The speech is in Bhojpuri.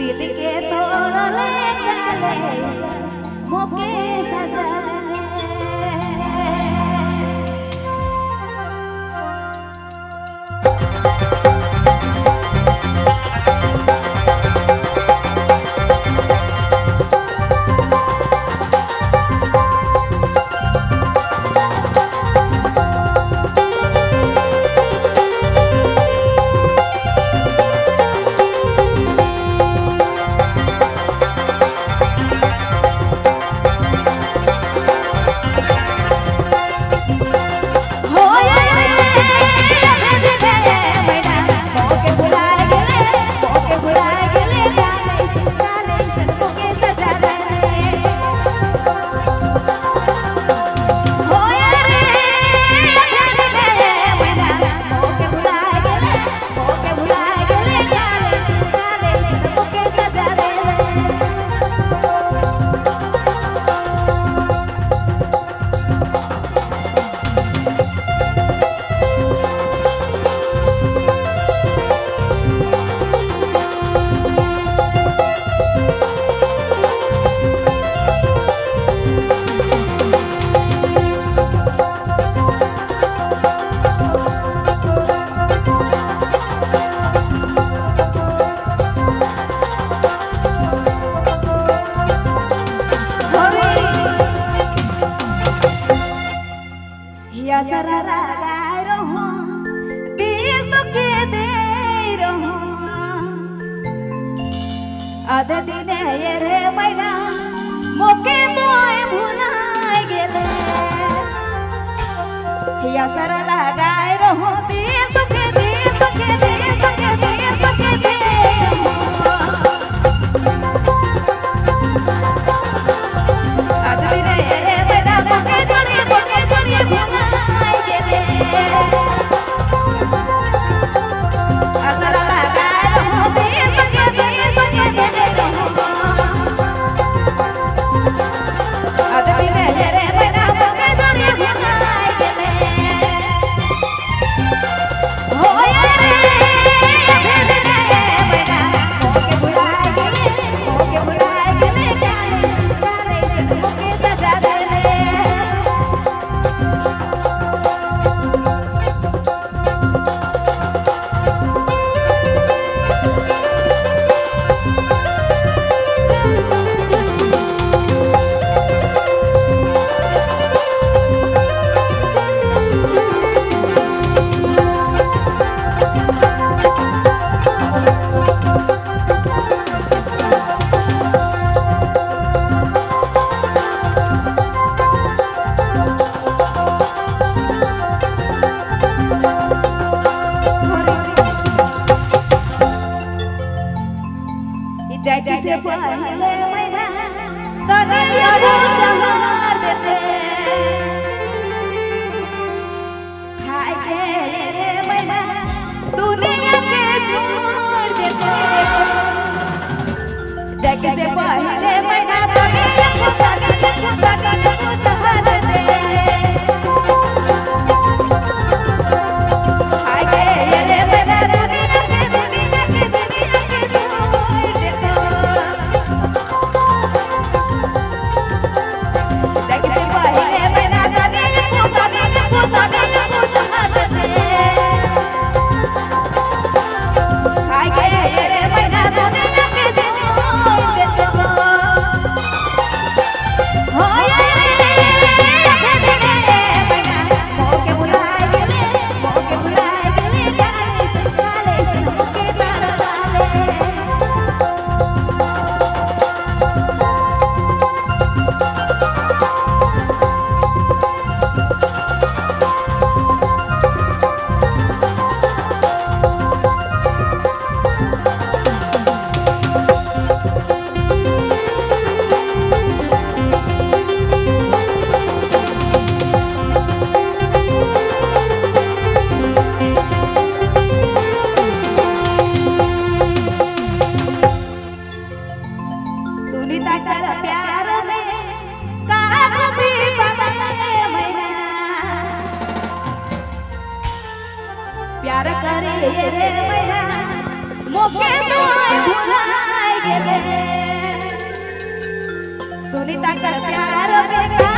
दिल के तोड़ले गले मोके सजा दे। सरा लगाए रहो दिल तो के दे रहो आधे दिन ये रे मैना मोके तो भुलाए गेले या सरा लगाए रहो दिल तो के दिल तो के दिल तो के दिल तो के दे आधे दिन ये मैना मोके जोड़िए भुलाए गेले असरा लगाए रहो दिल तो के दे रहो आधे दिन ये रे मैना मोके जोड़िए भुलाए गेले हो यारे आधे दिन ये मैना मोके भुलाए गेले काले से मोके सजा देले। जैसे से पहले मैना तने याद जहर देते खाए के रे मैना दुनिया के छोड़ देते जैसे से पहले मैना तने जहर देते खाए के रे मैना दुनिया के छोड़ देते प्यार करे रे मैना मोके तो भुलाए गेले सुनीता कर प्यार बेकार